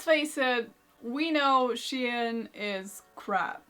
let's face it, we know SHEIN is crap.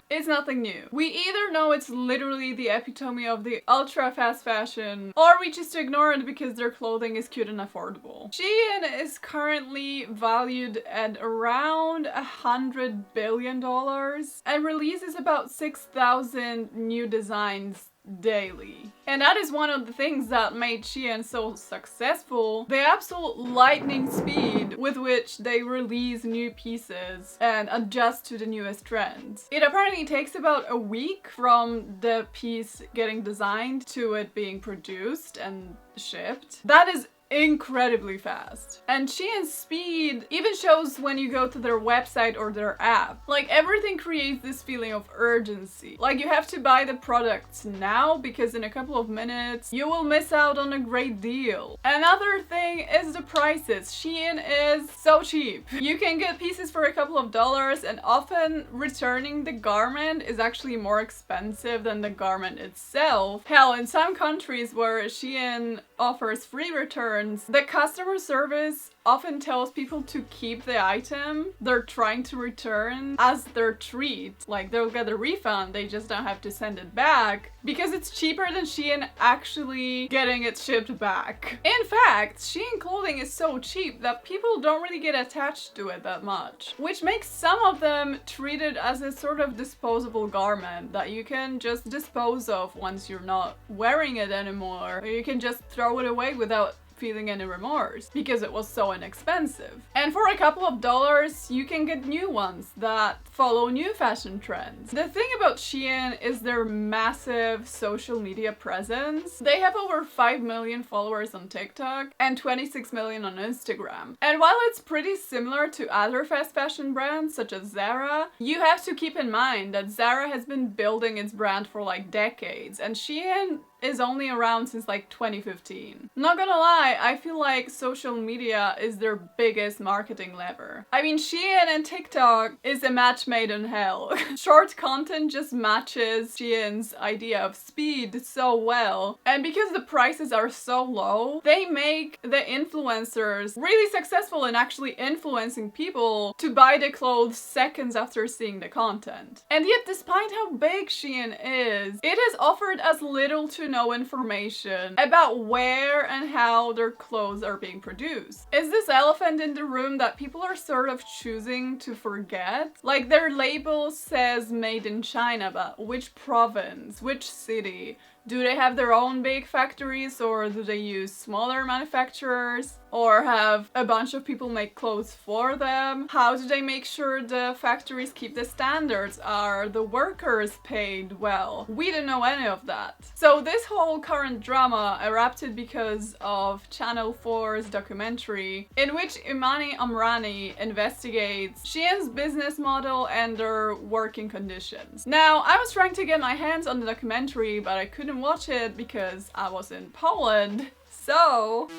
It's nothing new. We either know it's literally the epitome of the ultra fast fashion, or we just ignore it because their clothing is cute and affordable. SHEIN is currently valued at around $100 billion and releases about 6,000 new designs daily. And that is one of the things that made SHEIN so successful. The absolute lightning speed with which they release new pieces and adjust to the newest trends. It apparently takes about a week from the piece getting designed to it being produced and shipped. That is incredibly fast. And SHEIN's speed even shows when you go to their website or their app. Like, everything creates this feeling of urgency. Like, you have to buy the products now because in a couple of minutes you will miss out on a great deal. Another thing is the prices. SHEIN is so cheap. You can get pieces for a couple of dollars, and often returning the garment is actually more expensive than the garment itself. Hell, in some countries where SHEIN offers free returns, the customer service often tells people to keep the item they're trying to return as their treat. Like, they'll get a refund, they just don't have to send it back because it's cheaper than SHEIN actually getting it shipped back. In fact, SHEIN clothing is so cheap that people don't really get attached to it that much, which makes some of them treat it as a sort of disposable garment that you can just dispose of once you're not wearing it anymore, or you can just throw it away without feeling any remorse because it was so inexpensive. And for a couple of dollars you can get new ones that follow new fashion trends. The thing about SHEIN is their massive social media presence. They have over 5 million followers on TikTok and 26 million on Instagram. And while it's pretty similar to other fast fashion brands such as Zara, you have to keep in mind that Zara has been building its brand for like decades, and SHEIN is only around since like 2015. Not gonna lie, I feel like social media is their biggest marketing lever. I mean, SHEIN and TikTok is a match made in hell. Short content just matches SHEIN's idea of speed so well. And because the prices are so low, they make the influencers really successful in actually influencing people to buy the clothes seconds after seeing the content. And yet, despite how big SHEIN is, it is offered as little to no information about where and how their clothes are being produced. Is this elephant in the room that people are sort of choosing to forget? Like, their label says made in China, but which province, which city? Do they have their own big factories, or do they use smaller manufacturers? Or have a bunch of people make clothes for them? How do they make sure the factories keep the standards? Are the workers paid well? We don't know any of that. So this whole current drama erupted because of Channel 4's documentary, in which Imani Amrani investigates SHEIN's business model and their working conditions. Now, I was trying to get my hands on the documentary, but I couldn't watch it because I was in Poland. So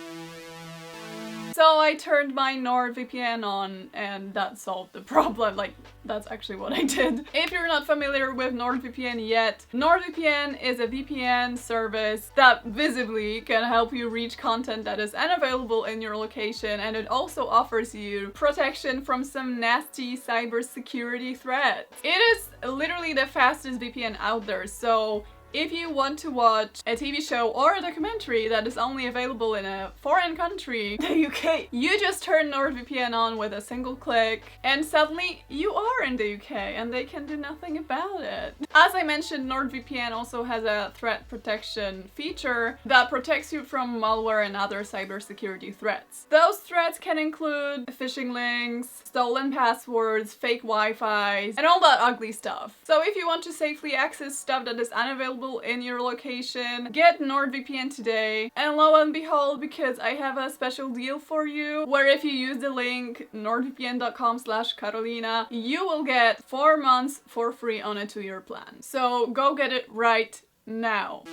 I turned my NordVPN on, and that solved the problem. Like, that's actually what I did. If you're not familiar with NordVPN yet, NordVPN is a VPN service that visibly can help you reach content that is unavailable in your location, and it also offers you protection from some nasty cybersecurity threats. It is literally the fastest VPN out there, so if you want to watch a TV show or a documentary that is only available in a foreign country, the UK, you just turn NordVPN on with a single click, and suddenly you are in the UK and they can do nothing about it. As I mentioned, NordVPN also has a threat protection feature that protects you from malware and other cybersecurity threats. Those threats can include phishing links, stolen passwords, fake Wi-Fi, and all that ugly stuff. So if you want to safely access stuff that is unavailable in your location, get NordVPN today. And lo and behold, because I have a special deal for you, where if you use the link nordvpn.com/Carolina, you will get 4 months for free on a 2-year plan. So go get it right now.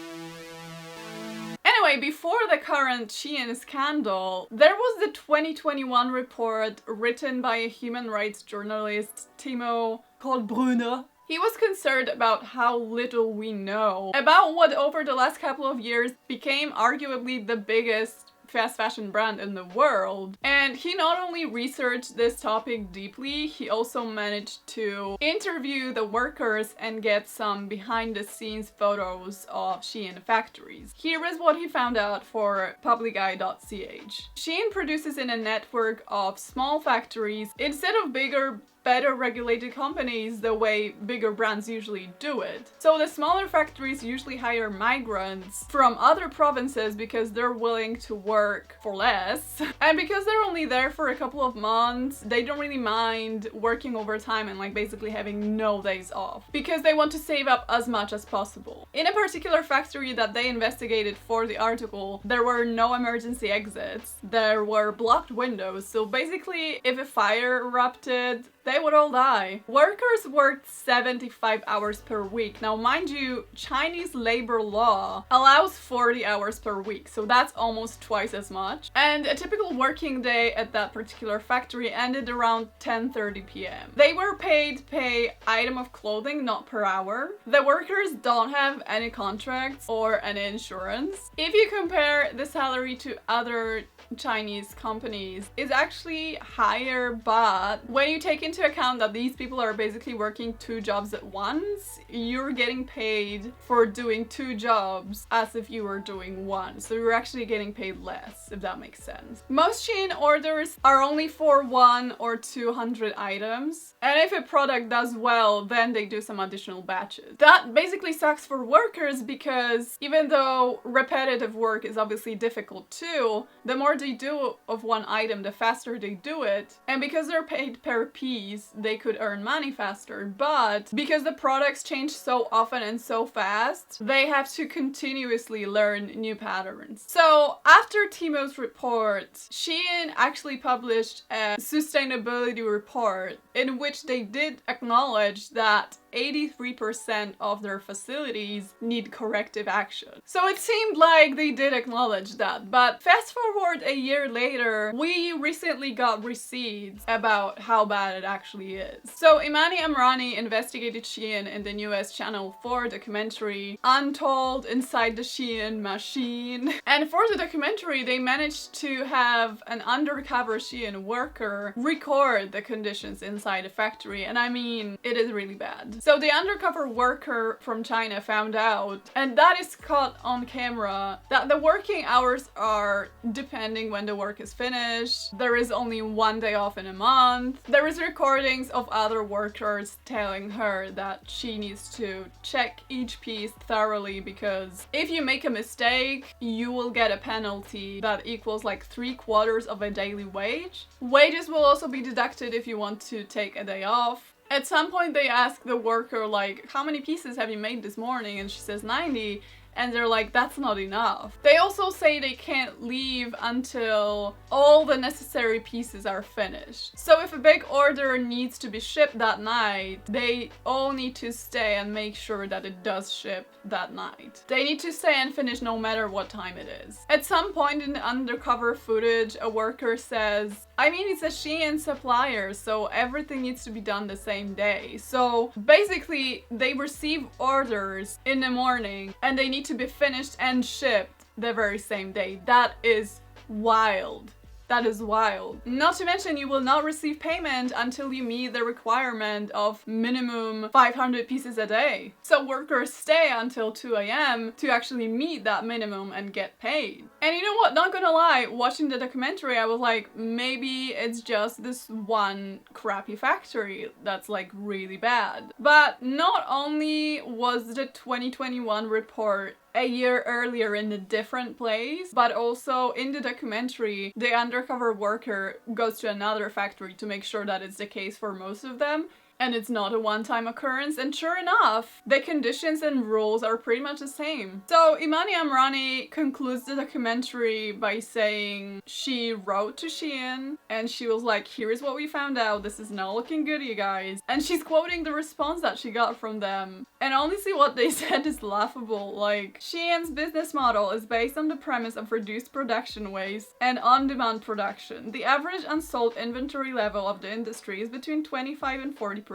Anyway, before the current SHEIN scandal, there was the 2021 report written by a human rights journalist, Timo, called Brunner. He was concerned about how little we know about what over the last couple of years became arguably the biggest fast fashion brand in the world. And he not only researched this topic deeply, he also managed to interview the workers and get some behind the scenes photos of SHEIN factories. Here is what he found out for publiceye.ch. SHEIN produces in a network of small factories instead of bigger, better regulated companies the way bigger brands usually do it. So the smaller factories usually hire migrants from other provinces because they're willing to work for less. And because they're only there for a couple of months, they don't really mind working overtime and like basically having no days off because they want to save up as much as possible. In a particular factory that they investigated for the article, there were no emergency exits. There were blocked windows. So basically, if a fire erupted, they would all die. Workers worked 75 hours per week. Now, mind you, Chinese labor law allows 40 hours per week, so that's almost twice as much. And a typical working day at that particular factory ended around 10:30 p.m. They were paid pay item of clothing, not per hour. The workers don't have any contracts or any insurance. If you compare the salary to other Chinese companies, it's actually higher, but when you take into account that these people are basically working 2 jobs at once, you're getting paid for doing 2 jobs as if you were doing 1. So you're actually getting paid less, if that makes sense. Most SHEIN orders are only for 1 or 200 items. And if a product does well, then they do some additional batches. That basically sucks for workers because even though repetitive work is obviously difficult too, the more they do of one item, the faster they do it. And because they're paid per piece, they could earn money faster. But because the products change so often and so fast, they have to continuously learn new patterns. So after Timo's report, SHEIN actually published a sustainability report in which they did acknowledge that 83% of their facilities need corrective action. So it seemed like they did acknowledge that, but fast forward a year later, we recently got receipts about how bad it actually is. So Imani Amrani investigated SHEIN in the US Channel 4 documentary Untold Inside the SHEIN Machine. And for the documentary, they managed to have an undercover SHEIN worker record the conditions inside a factory, and I mean, it is really bad. So the undercover worker from China found out, and that is caught on camera, that the working hours are depending when the work is finished. There is only 1 day off in a month. There is recordings of other workers telling her that she needs to check each piece thoroughly because if you make a mistake, you will get a penalty that equals like 3/4 of a daily wage. Wages will also be deducted if you want to take a day off. At some point they ask the worker like, how many pieces have you made this morning? And she says 90. And they're like, that's not enough. They also say they can't leave until all the necessary pieces are finished. So if a big order needs to be shipped that night, they all need to stay and make sure that it does ship that night. They need to stay and finish no matter what time it is. At some point in the undercover footage, a worker says, I mean, it's a SHEIN supplier, so everything needs to be done the same day. So basically, they receive orders in the morning and they need to be finished and shipped the very same day. That is wild. That is wild. Not to mention, you will not receive payment until you meet the requirement of minimum 500 pieces a day. So workers stay until 2 a.m. to actually meet that minimum and get paid. And you know what? Not gonna lie, watching the documentary, I was like, maybe it's just this one crappy factory that's like really bad. But not only was the 2021 report a year earlier in a different place, but also in the documentary, the undercover worker goes to another factory to make sure that it's the case for most of them. And it's not a one-time occurrence, and sure enough, the conditions and rules are pretty much the same. So Imani Amrani concludes the documentary by saying she wrote to SHEIN and she was like, here's what we found out, this is not looking good, you guys. And she's quoting the response that she got from them. And honestly, what they said is laughable. Like, SHEIN's business model is based on the premise of reduced production waste and on-demand production. The average unsold inventory level of the industry is between 25 and 40%,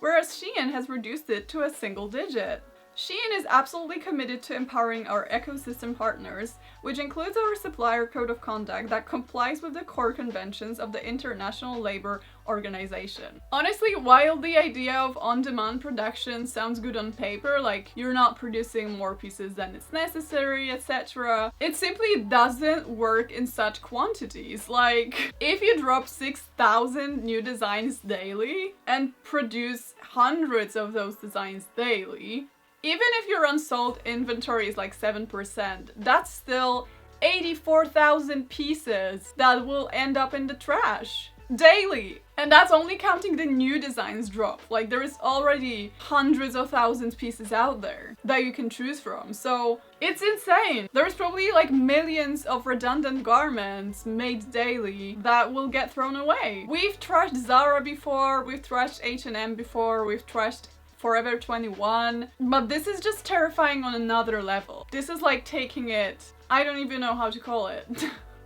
whereas SHEIN has reduced it to a single digit. SHEIN is absolutely committed to empowering our ecosystem partners, which includes our supplier code of conduct that complies with the core conventions of the International Labour Organization. Honestly, while the idea of on-demand production sounds good on paper, like you're not producing more pieces than it's necessary, etc., it simply doesn't work in such quantities. Like, if you drop 6,000 new designs daily and produce hundreds of those designs daily, even if your unsold inventory is like 7%, that's still 84,000 pieces that will end up in the trash daily. And that's only counting the new designs drop. Like, there is already hundreds of thousands pieces out there that you can choose from. So it's insane. There's probably like millions of redundant garments made daily that will get thrown away. We've trashed Zara before, we've trashed H&M before, we've trashed Forever 21, but this is just terrifying on another level. This is like taking it, I don't even know how to call it.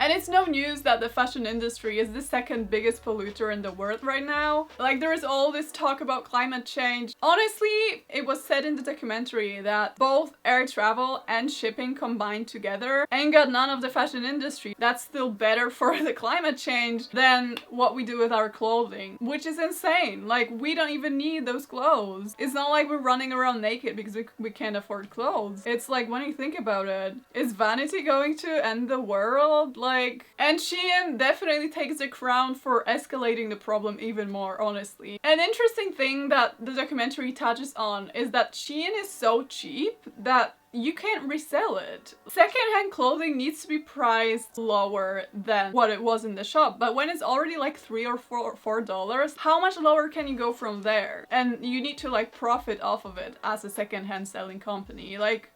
And it's no news that the fashion industry is the second biggest polluter in the world right now. Like, there is all this talk about climate change. Honestly, it was said in the documentary that both air travel and shipping combined together ain't got none of the fashion industry. That's still better for the climate change than what we do with our clothing, which is insane. Like, we don't even need those clothes. It's not like we're running around naked because we can't afford clothes. It's like, when you think about it, is vanity going to end the world? And SHEIN definitely takes the crown for escalating the problem even more, honestly. An interesting thing that the documentary touches on is that SHEIN is so cheap that you can't resell it. Secondhand clothing needs to be priced lower than what it was in the shop, but when it's already like $3 or $4, how much lower can you go from there? And you need to like profit off of it as a secondhand selling company. Like,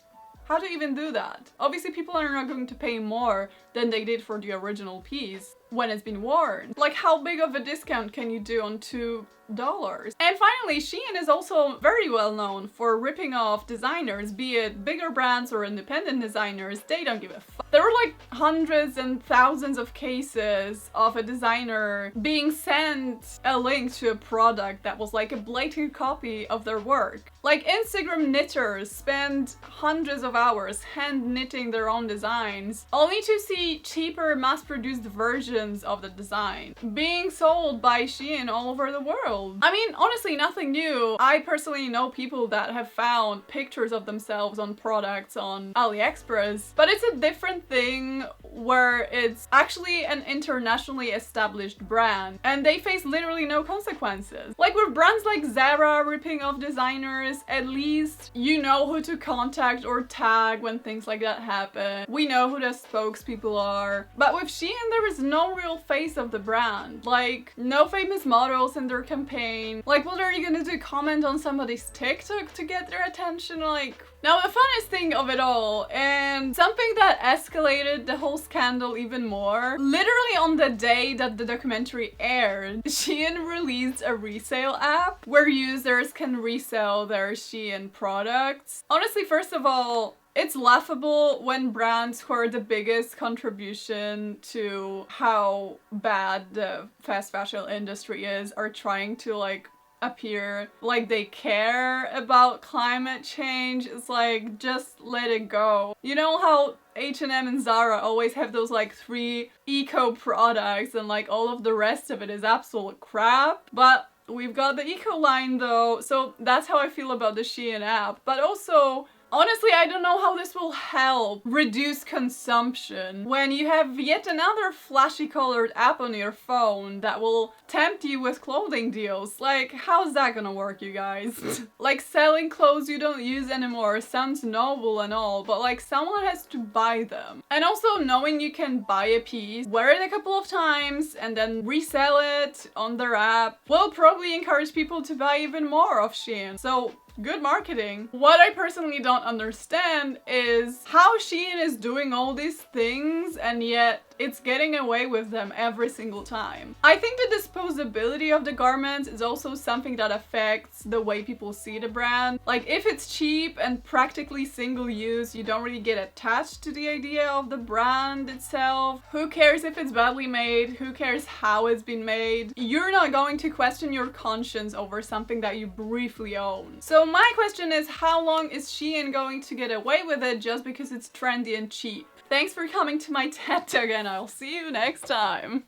how do you even do that? Obviously, people are not going to pay more than they did for the original piece when it's been worn. Like, how big of a discount can you do on $2? And finally, SHEIN is also very well known for ripping off designers, be it bigger brands or independent designers. They don't give a fuck. There were like hundreds and thousands of cases of a designer being sent a link to a product that was like a blatant copy of their work. Like, Instagram knitters spend hundreds of hours hand knitting their own designs, only to see cheaper mass-produced versions of the design being sold by SHEIN all over the world. I mean, honestly, nothing new. I personally know people that have found pictures of themselves on products on AliExpress, but it's a different thing where it's actually an internationally established brand and they face literally no consequences. Like, with brands like Zara ripping off designers, at least you know who to contact or tag when things like that happen. We know who the spokespeople are. But with SHEIN, there is no real face of the brand. Like, no famous models in their campaign. Like, what are you gonna do? Comment on somebody's TikTok to get their attention? Like, now the funnest thing of it all, and something that escalated the whole scandal even more, literally on the day that the documentary aired, SHEIN released a resale app where users can resell their SHEIN products. Honestly, first of all, it's laughable when brands who are the biggest contribution to how bad the fast fashion industry is are trying to like appear like they care about climate change. It's like, just let it go. You know how H&M and Zara always have those like 3 eco products and like all of the rest of it is absolute crap? But we've got the eco line though, so that's how I feel about the SHEIN app. But also, honestly, I don't know how this will help reduce consumption when you have yet another flashy colored app on your phone that will tempt you with clothing deals. Like, how's that gonna work, you guys? Like, selling clothes you don't use anymore sounds noble and all, but like, someone has to buy them. And also, knowing you can buy a piece, wear it a couple of times, and then resell it on their app will probably encourage people to buy even more of SHEIN. So, good marketing. What I personally don't understand is how SHEIN is doing all these things and yet it's getting away with them every single time. I think the disposability of the garments is also something that affects the way people see the brand. Like, if it's cheap and practically single use, you don't really get attached to the idea of the brand itself. Who cares if it's badly made? Who cares how it's been made? You're not going to question your conscience over something that you briefly own. So my question is, how long is SHEIN going to get away with it just because it's trendy and cheap? Thanks for coming to my TED Talk, and I'll see you next time.